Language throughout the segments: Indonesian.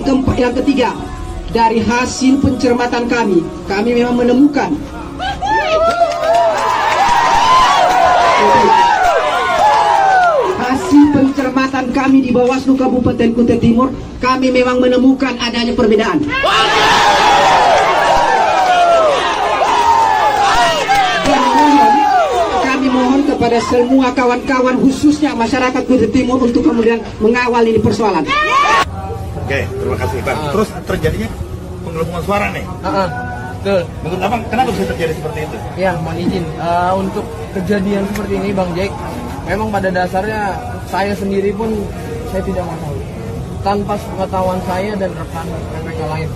Yang ketiga, dari hasil pencermatan kami memang menemukan hasil pencermatan kami di Bawaslu Kabupaten Kutai Timur, kami memang menemukan adanya perbedaan. Kami mohon kepada semua kawan-kawan, khususnya masyarakat Kutai Timur, untuk kemudian mengawal ini persoalan. Oke, terima kasih Bang. Terus terjadinya penggelembungan suara nih. Betul. Menurut Abang, kenapa bisa terjadi seperti itu? Ya, mohon izin. Untuk kejadian seperti ini, Bang Jack, memang pada dasarnya saya sendiri pun saya tidak mengetahui. Tanpa pengetahuan saya dan rekan PPK lain,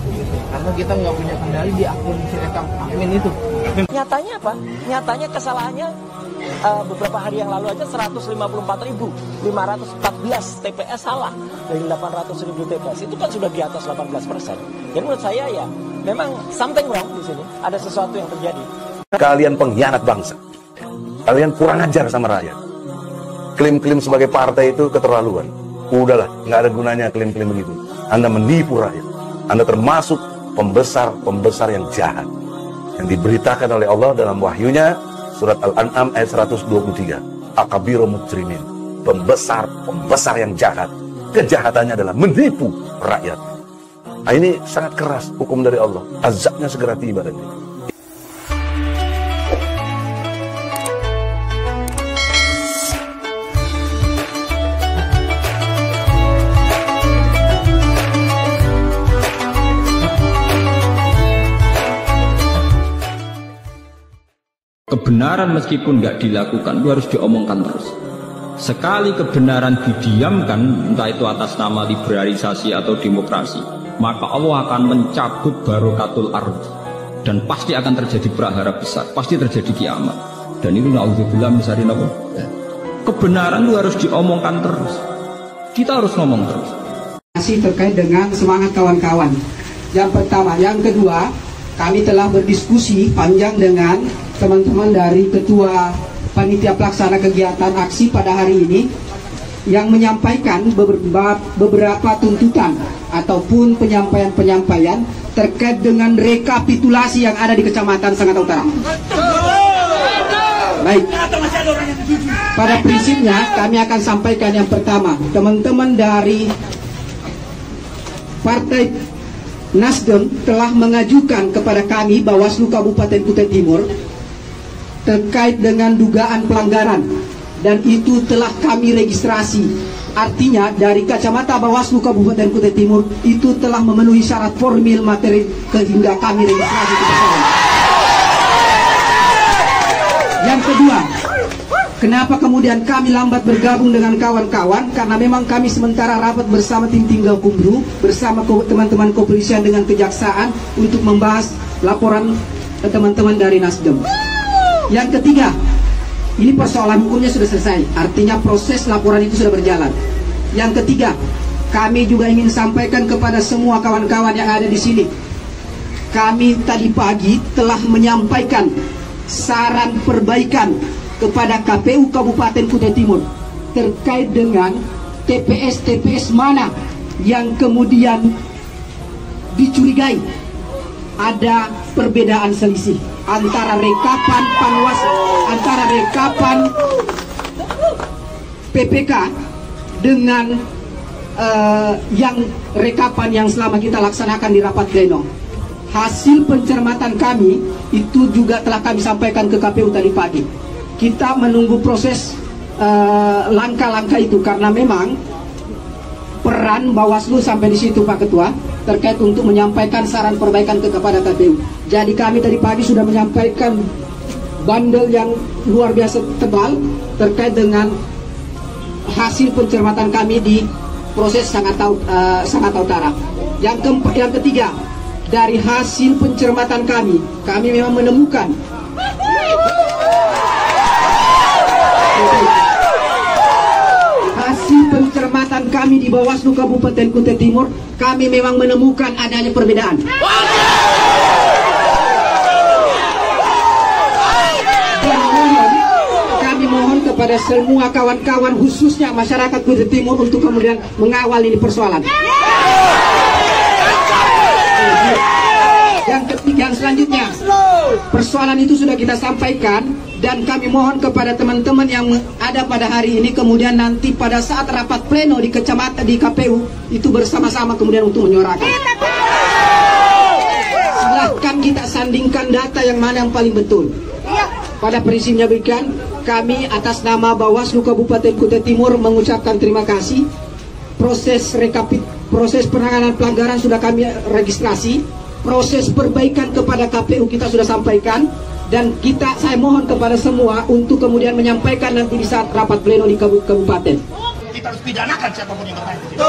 karena kita nggak punya kendali di akun Sirekap admin itu. Nyatanya apa? Nyatanya kesalahannya beberapa hari yang lalu aja 154.514 TPS salah dari 800.000 TPS, itu kan sudah di atas 18%. Jadi menurut saya ya memang something wrong di sini, ada sesuatu yang terjadi. Kalian pengkhianat bangsa, kalian kurang ajar sama rakyat. Klaim-klaim sebagai partai itu keterlaluan. Udahlah, nggak ada gunanya klaim-klaim begitu. Anda menipu rakyat. Anda termasuk pembesar yang jahat, yang diberitakan oleh Allah dalam wahyunya, surat Al-An'am ayat 123. Akabiru mujrimin, pembesar yang jahat. Kejahatannya adalah menipu rakyat. Nah, ini sangat keras hukum dari Allah. Azabnya segera tiba nanti. Kebenaran meskipun nggak dilakukan itu harus diomongkan terus. Sekali kebenaran didiamkan, entah itu atas nama liberalisasi atau demokrasi, maka Allah akan mencabut barokatul ardh, dan pasti akan terjadi prahara besar, pasti terjadi kiamat. Dan itu na'udzubillah misalnya apa? Kebenaran itu harus diomongkan terus. Kita harus ngomong terus. Masih terkait dengan semangat kawan-kawan. Yang pertama, yang kedua, kami telah berdiskusi panjang dengan teman-teman dari Ketua Panitia Pelaksana Kegiatan Aksi pada hari ini, yang menyampaikan beberapa tuntutan ataupun penyampaian terkait dengan rekapitulasi yang ada di Kecamatan Sangatta Utara. Baik, pada prinsipnya kami akan sampaikan yang pertama, teman-teman dari Partai Nasdem telah mengajukan kepada kami Bawaslu Kabupaten Kutai Timur terkait dengan dugaan pelanggaran, dan itu telah kami registrasi. Artinya dari kacamata Bawaslu Kabupaten Kutai Timur itu telah memenuhi syarat formil materi sehingga kami registrasi ke sana. Yang kedua, kenapa kemudian kami lambat bergabung dengan kawan-kawan? Karena memang kami sementara rapat bersama tim Tinggal Kumru, bersama teman-teman kepolisian dengan kejaksaan untuk membahas laporan teman-teman dari Nasdem. Yang ketiga, ini persoalan hukumnya sudah selesai, artinya proses laporan itu sudah berjalan. Yang ketiga, kami juga ingin sampaikan kepada semua kawan-kawan yang ada di sini, kami tadi pagi telah menyampaikan saran perbaikan kepada KPU Kabupaten Kutai Timur terkait dengan TPS mana yang kemudian dicurigai ada perbedaan selisih antara rekapan Panwas, antara rekapan PPK dengan yang rekapan yang selama kita laksanakan di rapat pleno. Hasil pencermatan kami itu juga telah kami sampaikan ke KPU tadi pagi. Kita menunggu proses langkah-langkah itu, karena memang peran Bawaslu sampai di situ Pak Ketua terkait untuk menyampaikan saran perbaikan kepada KPU. Jadi kami tadi pagi sudah menyampaikan bandel yang luar biasa tebal terkait dengan hasil pencermatan kami di proses Sangatta Utara. Yang ketiga, dari hasil pencermatan kami memang menemukan hasil pencermatan kami di Bawaslu Kabupaten Kutai Timur, kami memang menemukan adanya perbedaan. Kami mohon kepada semua kawan-kawan, khususnya masyarakat Kutai Timur, untuk kemudian mengawal ini persoalan. persoalan itu sudah kita sampaikan dan kami mohon kepada teman-teman yang ada pada hari ini kemudian nanti pada saat rapat pleno di kecamatan di KPU itu bersama-sama kemudian untuk menyuarakan. Silahkan kita sandingkan data yang mana yang paling betul. Pada prinsipnya berikan kami atas nama Bawaslu Kabupaten Kutai Timur mengucapkan terima kasih. Proses penanganan pelanggaran sudah kami registrasi. Proses perbaikan kepada KPU kita sudah sampaikan dan saya mohon kepada semua untuk kemudian menyampaikan nanti di saat rapat pleno di kabupaten. Kita harus pidanakan siapapun yang bermain di situ.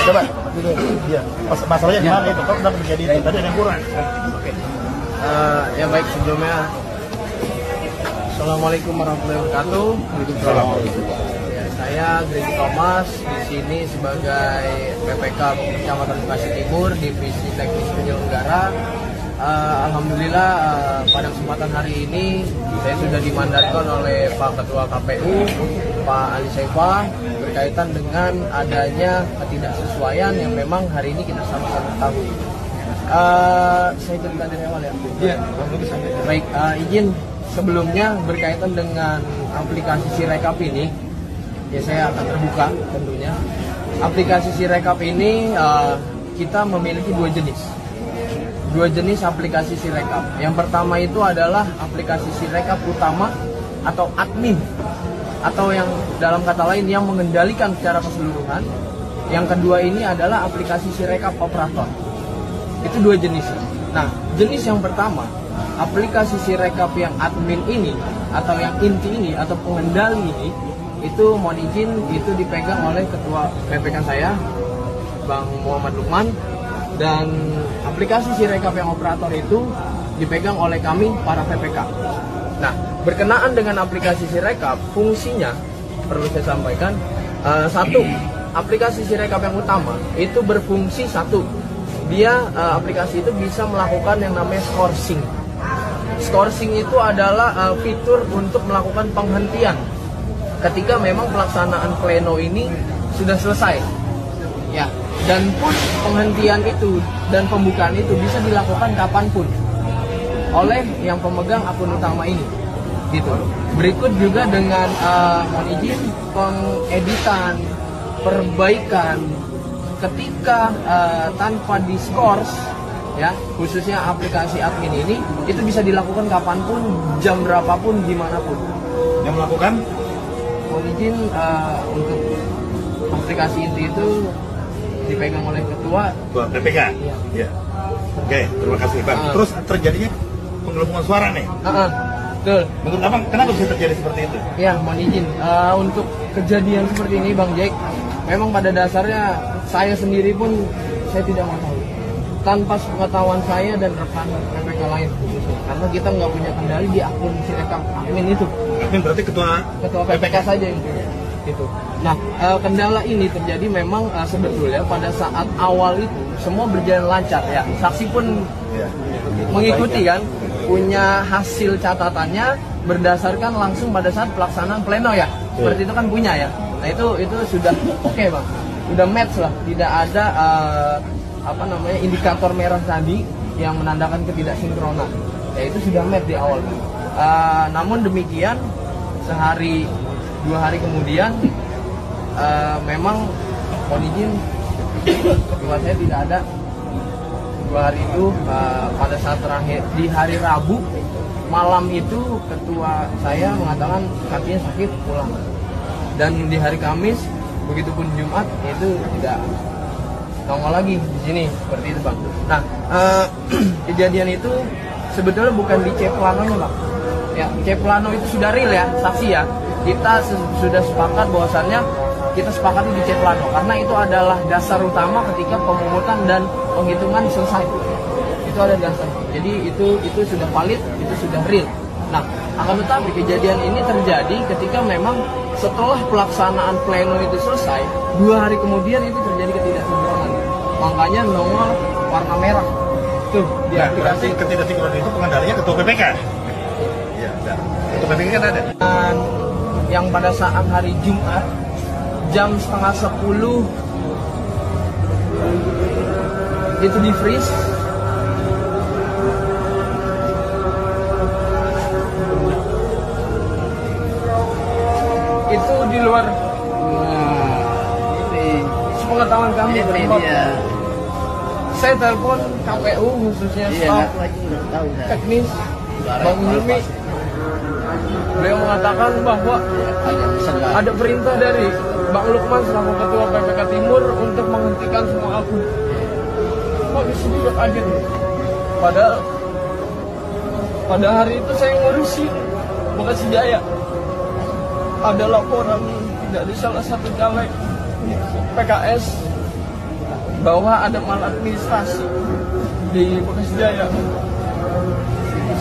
Coba. Iya. Masalahnya di mana itu? Kok kenapa terjadi itu? Tadi ada yang kurang. Oke. Ya baik, sebelumnya Assalamualaikum warahmatullahi wabarakatuh. Ya, saya Gregi Thomas di sini sebagai PPK Kecamatan Bekasi Timur Divisi Teknis Penyelenggara. Alhamdulillah pada kesempatan hari ini saya sudah dimandatkan oleh Pak Ketua KPU Pak Ali Saifa berkaitan dengan adanya ketidaksesuaian yang memang hari ini kita sama-sama tahu. Saya cerita dari awal ya. Iya. Baik, izin sebelumnya berkaitan dengan aplikasi Sirekap ini, ya saya akan terbuka tentunya. Aplikasi Sirekap ini kita memiliki dua jenis aplikasi Sirekap. Yang pertama itu adalah aplikasi Sirekap utama atau admin, atau yang dalam kata lain yang mengendalikan secara keseluruhan. Yang kedua ini adalah aplikasi Sirekap operator. Itu dua jenis. Nah, jenis yang pertama, aplikasi Sirekap yang admin ini atau yang inti ini atau pengendali ini, itu mohon izin itu dipegang oleh Ketua PPK saya, Bang Muhammad Lukman, dan aplikasi Sirekap yang operator itu dipegang oleh kami para PPK. Nah, berkenaan dengan aplikasi Sirekap, fungsinya perlu saya sampaikan, satu, aplikasi Sirekap yang utama itu berfungsi satu, dia aplikasi itu bisa melakukan yang namanya scoring. Scoring itu adalah fitur untuk melakukan penghentian ketika memang pelaksanaan pleno ini sudah selesai. Ya, dan pun penghentian itu dan pembukaan itu bisa dilakukan kapanpun oleh yang pemegang akun utama ini. Gitu. Berikut juga dengan mohon izin pengeditan, perbaikan ketika tanpa diskors, ya khususnya aplikasi admin ini itu bisa dilakukan kapanpun, jam berapapun, dimanapun. Yang melakukan? Mohon izin untuk aplikasi inti itu dipegang oleh ketua PPK. Iya. Oke, terima kasih Bang. Terus terjadinya penggelembungan suara nih. Betul. Menurut Abang kenapa bisa terjadi seperti itu? Ya, mohon izin untuk kejadian seperti ini Bang Jack, memang pada dasarnya saya sendiri pun saya tidak mengetahui. Tanpa pengetahuan saya dan rekan PPK lain, karena kita nggak punya kendali di akun Sirekap admin itu. Admin berarti ketua PPK saja yang punya. Gitu. Nah, kendala ini terjadi memang sebetulnya pada saat awal itu semua berjalan lancar ya. Saksi pun mengikuti kan, punya hasil catatannya berdasarkan langsung pada saat pelaksanaan pleno ya. Seperti itu kan punya ya. Nah, itu sudah oke, Bang. Sudah match lah, tidak ada indikator merah tadi yang menandakan ketidaksinkronan. Ya itu sudah match di awal. Namun demikian sehari 2 hari kemudian memang mohon izin ketua saya tidak ada 2 hari itu. Pada saat terakhir di hari Rabu malam itu ketua saya mengatakan kakinya sakit, pulang. Dan di hari Kamis begitupun Jumat itu tidak nongol lagi di sini seperti itu, Bang. Nah, kejadian itu sebetulnya bukan di C planonya, Bang. Ya, C plano itu sudah real ya, saksi ya. Kita sudah sepakat bahwasannya kita sepakati di C plano karena itu adalah dasar utama ketika pemungutan dan penghitungan selesai. Itu ada dasar. Jadi itu sudah valid, itu sudah real. Nah, akan tetapi kejadian ini terjadi ketika memang setelah pelaksanaan pleno itu selesai, 2 hari kemudian itu terjadi ketidaksinkronan. Makanya nongol warna merah. Tuh, di aplikasi. Ketidaksinkronan itu pengendalinya ketua PPK. Iya, ketua PPK kan ada. Dan yang pada saat hari Jumat jam 9:30 itu di freeze. Itu di luar sepengetahuan kami berempat. Saya telepon KPU khususnya staf teknis Bang Hilmi. Beliau mengatakan bahwa ada perintah dari Bang Lukman selaku Ketua PPK Timur untuk menghentikan semua akun. Kami juga kaget. Padahal pada hari itu saya ngurusi Bekasi Jaya. Ada laporan dari salah satu caleg PKS bahwa ada maladministrasi di Bekasi Jaya.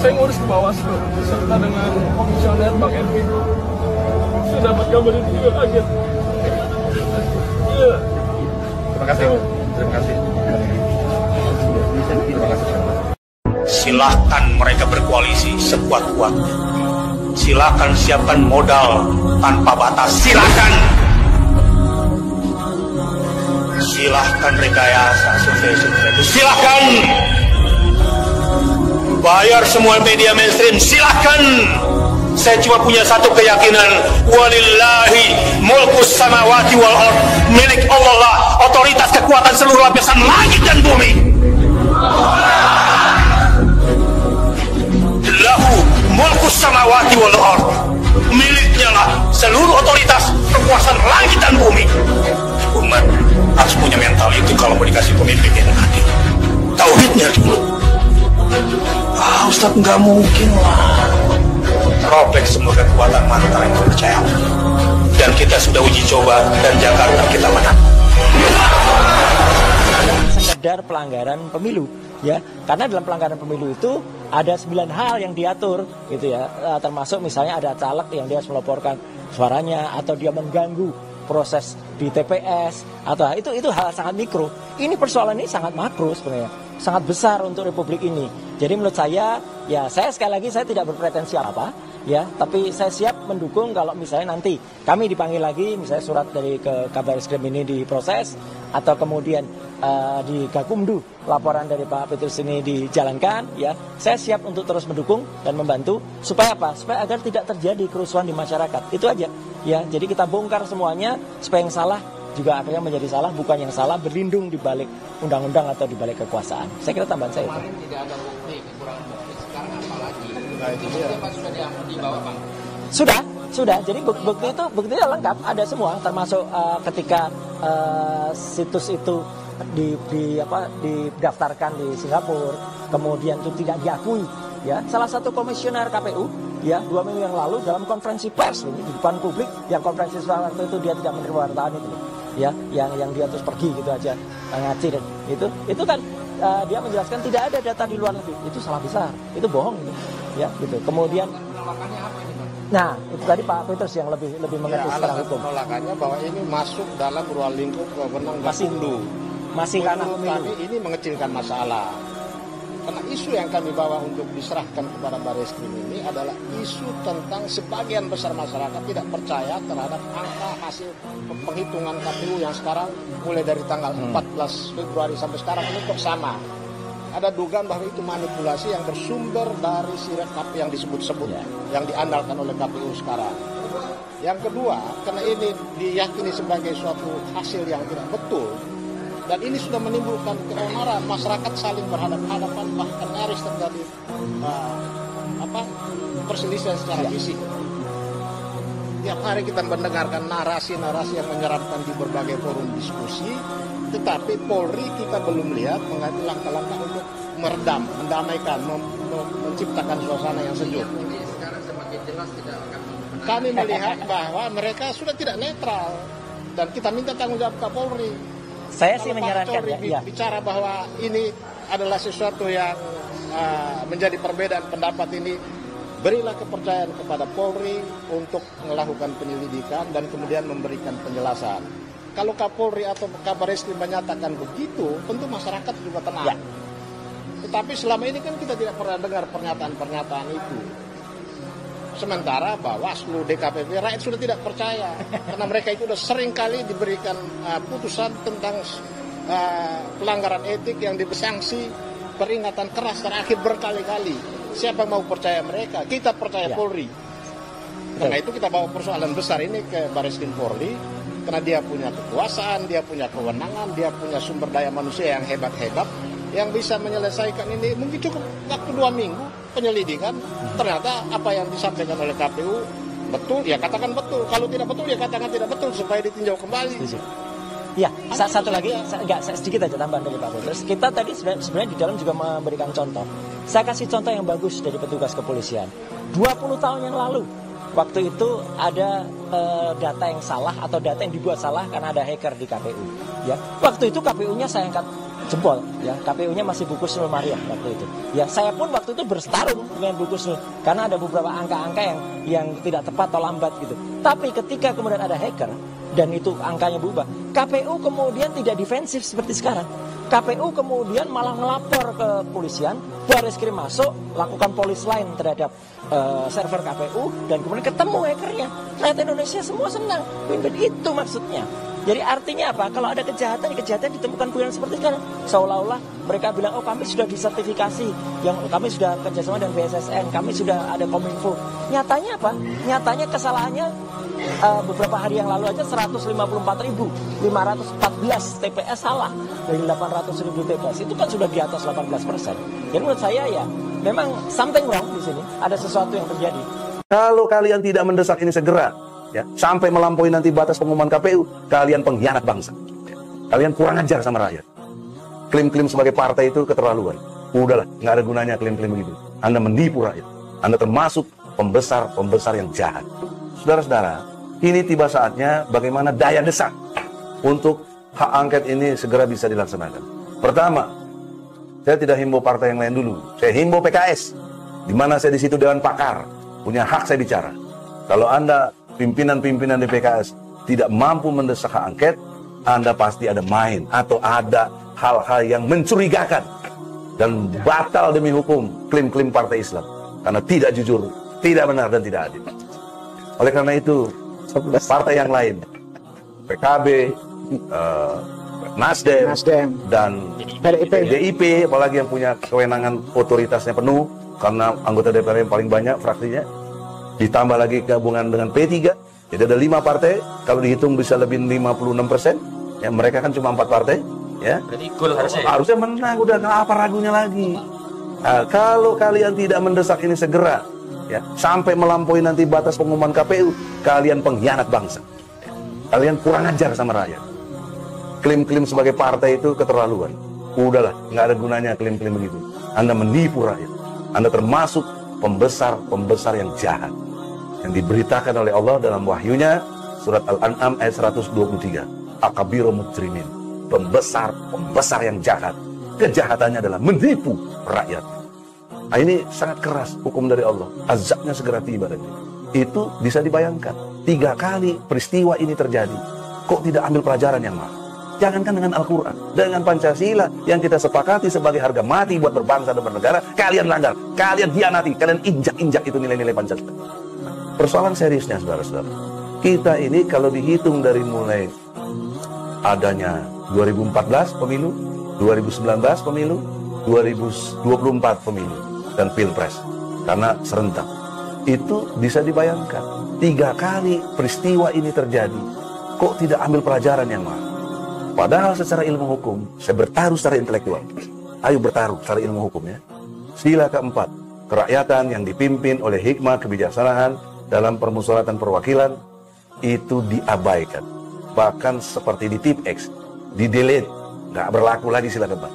Saya ngurus ke Bawaslu serta dengan komisioner Bang Edwin. Saya dapat kabar itu juga kaget. Iya. Terima kasih. Terima kasih. Terima kasih. Silahkan mereka berkoalisi sekuat-kuatnya. Silahkan siapkan modal tanpa batas. Silahkan. Silahkan rekayasa survei-survei itu. Silahkan. Bayar semua media mainstream, silahkan. Saya cuma punya satu keyakinan, walillahi mulkus samawati wal ard, milik Allah lah otoritas kekuatan seluruh lapisan langit dan bumi. Lahu mulkus samawati wal ard, miliknya lah seluruh otoritas kekuasaan langit dan bumi. Umat harus punya mental itu kalau mau dikasih pemimpin yang adil. Tauhidnya dulu. Ustaz, nggak mungkin lah. Robek semua kekuatan mantra yang percaya. Dan kita sudah uji coba dan Jakarta kita menang. Sekedar pelanggaran pemilu, ya, karena dalam pelanggaran pemilu itu ada 9 hal yang diatur, gitu ya, termasuk misalnya ada caleg yang dia harus melaporkan suaranya atau dia mengganggu proses di TPS atau itu hal sangat mikro. Ini persoalan ini sangat makro sebenarnya, sangat besar untuk Republik ini. Jadi menurut saya, ya saya sekali lagi saya tidak berpretensi apa, ya, tapi saya siap mendukung kalau misalnya nanti kami dipanggil lagi, misalnya surat dari ke Kabaireskrim ini diproses atau kemudian di Gakumdu laporan dari Pak Petrus ini dijalankan, ya, saya siap untuk terus mendukung dan membantu supaya apa? Supaya agar tidak terjadi kerusuhan di masyarakat. Itu aja, ya. Jadi kita bongkar semuanya supaya yang salah juga akhirnya menjadi salah, bukan yang salah berlindung di balik undang-undang atau di balik kekuasaan. Saya kira tambahan saya itu. Kemarin tidak ada bukti, kekurangan bukti. Sekarang apa lagi? Sudah dibawa, Bang? Sudah. Jadi buktinya lengkap, ada semua, termasuk ketika situs itu didaftarkan di Singapura, kemudian itu tidak diakui, ya. Salah satu komisioner KPU, ya, 2 minggu yang lalu dalam konferensi pers ini di depan publik, yang konferensi waktu itu dia tidak menerima wartawan itu, ya, yang dia terus pergi gitu aja ngaci dan itu kan dia menjelaskan tidak ada data di luar negeri. Itu salah besar, itu bohong itu, ya, gitu. Kemudian nah, itu tadi Pak Petrus yang lebih mengerti secara hukum. Penolakannya bahwa ini masuk dalam ruang lingkup wewenang Gakumdu. Masih karena kami ini mengecilkan masalah. Karena isu yang kami bawa untuk diserahkan kepada Bareskrim ini adalah isu tentang sebagian besar masyarakat tidak percaya terhadap angka hasil penghitungan KPU yang sekarang mulai dari tanggal 14 Februari sampai sekarang ini kok sama. Ada dugaan bahwa itu manipulasi yang bersumber dari sirekap yang disebut-sebut, yang diandalkan oleh KPU sekarang. Yang kedua, karena ini diyakini sebagai suatu hasil yang tidak betul, dan ini sudah menimbulkan keonaran, masyarakat saling berhadapan-hadapan, bahkan nyaris terjadi perselisihan secara fisik. Tiap hari kita mendengarkan narasi-narasi yang menyeramkan di berbagai forum diskusi, tetapi Polri kita belum lihat mengambil langkah-langkah untuk meredam, mendamaikan, menciptakan suasana yang sejuk. Kami melihat bahwa mereka sudah tidak netral dan kita minta tanggung jawab Kapolri. Saya sih menyarankan bicara bahwa ini adalah sesuatu yang menjadi perbedaan pendapat ini, berilah kepercayaan kepada Polri untuk melakukan penyelidikan dan kemudian memberikan penjelasan. Kalau Kapolri atau Kabareskrim menyatakan begitu, tentu masyarakat juga tenang. Tetapi selama ini kan kita tidak pernah dengar pernyataan-pernyataan itu. Sementara Bawaslu, DKPP, rakyat sudah tidak percaya. Karena mereka itu sudah sering kali diberikan putusan tentang pelanggaran etik yang disanksi peringatan keras terakhir berkali-kali. Siapa mau percaya mereka? Kita percaya Polri. Karena itu kita bawa persoalan besar ini ke Bareskrim Polri, karena dia punya kekuasaan, dia punya kewenangan, dia punya sumber daya manusia yang hebat-hebat, yang bisa menyelesaikan ini. Mungkin cukup waktu 2 minggu penyelidikan. Ternyata apa yang disampaikan oleh KPU betul, ya katakan betul. Kalau tidak betul, ya katakan tidak betul supaya ditinjau kembali. Ya, satu lagi, sedikit aja tambahan dari Pak Terus kita tadi sebenarnya di dalam juga memberikan contoh. Saya kasih contoh yang bagus dari petugas kepolisian. 20 tahun yang lalu, waktu itu ada data yang salah atau data yang dibuat salah karena ada hacker di KPU. Ya, waktu itu KPU-nya saya angkat jempol, ya KPU-nya masih Bu Kusnul Maria waktu itu. Ya, saya pun waktu itu bertarung dengan Bu Kusnul karena ada beberapa angka-angka yang tidak tepat atau lambat gitu. Tapi ketika kemudian ada hacker dan itu angkanya berubah, KPU kemudian tidak defensif seperti sekarang. KPU kemudian malah melapor ke polisian, Bareskrim masuk, lakukan polis lain terhadap server KPU, dan kemudian ketemu hackernya. Rakyat Indonesia semua senang. Itu maksudnya. Jadi artinya apa? Kalau ada kejahatan ditemukan kemudian seperti sekarang. Seolah-olah mereka bilang, oh kami sudah disertifikasi, yang kami sudah kerjasama dengan BSSN, kami sudah ada Kominfo. Nyatanya apa? Nyatanya kesalahannya beberapa hari yang lalu aja 154.514 TPS salah dari 800.000 TPS. Itu kan sudah di atas 18%. Jadi menurut saya ya memang something wrong di sini. Ada sesuatu yang terjadi. Kalau kalian tidak mendesak ini segera, ya, sampai melampaui nanti batas pengumuman KPU, kalian pengkhianat bangsa. Kalian kurang ajar sama rakyat. Klaim-klaim sebagai partai itu keterlaluan. Udahlah, nggak ada gunanya klaim-klaim begitu. Anda menipu rakyat. Anda termasuk pembesar yang jahat. Saudara-saudara, ini tiba saatnya bagaimana daya desak untuk hak angket ini segera bisa dilaksanakan. Pertama, saya tidak himbau partai yang lain dulu. Saya himbau PKS, di mana saya di situ dewan pakar, punya hak saya bicara. Kalau Anda pimpinan-pimpinan di PKS tidak mampu mendesak hak angket, Anda pasti ada main atau ada hal-hal yang mencurigakan dan batal demi hukum klaim-klaim partai Islam karena tidak jujur, tidak benar dan tidak adil. Oleh karena itu, partai yang lain, PKB, Nasdem, dan PDIP, apalagi yang punya kewenangan otoritasnya penuh, karena anggota DPR yang paling banyak fraksinya, ditambah lagi gabungan dengan P3, jadi ada 5 partai, kalau dihitung bisa lebih 56%, ya mereka kan cuma 4 partai, ya. Berarti gol harusnya menang, udah apa ragunya lagi. Nah, kalau kalian tidak mendesak ini segera, ya, sampai melampaui nanti batas pengumuman KPU, kalian pengkhianat bangsa. Kalian kurang ajar sama rakyat. Klaim-klaim sebagai partai itu keterlaluan. Udahlah, nggak ada gunanya klaim-klaim begitu. Anda menipu rakyat. Anda termasuk pembesar yang jahat. Yang diberitakan oleh Allah dalam wahyunya, surat Al-An'am ayat 123. Akabiru mujrimin. Pembesar yang jahat. Kejahatannya adalah menipu rakyat. Nah, ini sangat keras hukum dari Allah. Azabnya segera tiba. Itu bisa dibayangkan. 3 kali peristiwa ini terjadi. Kok tidak ambil pelajaran yang mahal? Jangankan dengan Al-Quran, dengan Pancasila yang kita sepakati sebagai harga mati buat berbangsa dan bernegara, kalian langgar, kalian hianati, kalian injak-injak itu nilai-nilai Pancasila. Persoalan seriusnya, saudara-saudara. Kita ini kalau dihitung dari mulai adanya 2014 pemilu, 2019 pemilu, 2024 pemilu, dan Pilpres, karena serentak, itu bisa dibayangkan 3 kali peristiwa ini terjadi, kok tidak ambil pelajaran yang mahal? Padahal secara ilmu hukum, saya bertaruh secara intelektual. Ayo bertaruh secara ilmu hukum, ya. Sila keempat, kerakyatan yang dipimpin oleh hikmah kebijaksanaan dalam permusyawaratan perwakilan itu diabaikan. Bahkan seperti di TIP-X, di-delete, nggak berlaku lagi sila keempat.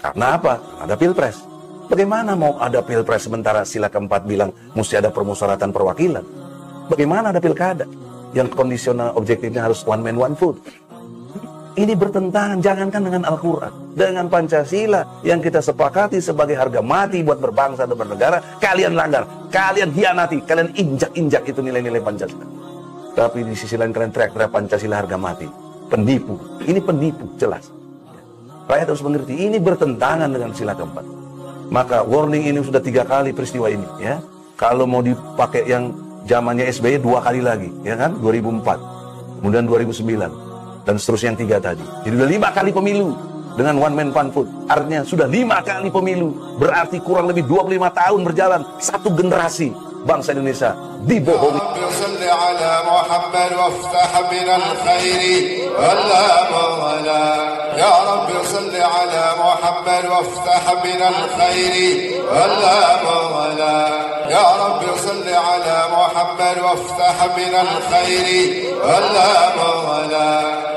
Karena apa? Ada Pilpres. Bagaimana mau ada Pilpres sementara sila keempat bilang mesti ada permusyawaratan perwakilan? Bagaimana ada pilkada yang kondisional objektifnya harus one man one vote? Ini bertentangan, jangankan dengan Al-Quran, dengan Pancasila yang kita sepakati sebagai harga mati buat berbangsa dan bernegara, kalian langgar, kalian hianati, kalian injak-injak itu nilai-nilai Pancasila. Tapi di sisi lain kalian teriak-teriak Pancasila harga mati. Penipu, ini penipu, jelas. Rakyat harus mengerti, ini bertentangan dengan sila keempat. Maka warning ini sudah 3 kali peristiwa ini, ya. Kalau mau dipakai yang zamannya SBY 2 kali lagi, ya kan? 2004, kemudian 2009. Dan seterusnya yang 3 tadi. Jadi udah 5 kali pemilu. dengan one man one vote. Artinya sudah 5 kali pemilu, berarti kurang lebih 25 tahun berjalan, satu generasi bangsa Indonesia dibohongi. يا رب صل على محمد وافتح من الخير ولا مغلا يا رب صل على محمد وافتح من الخير ولا مغلا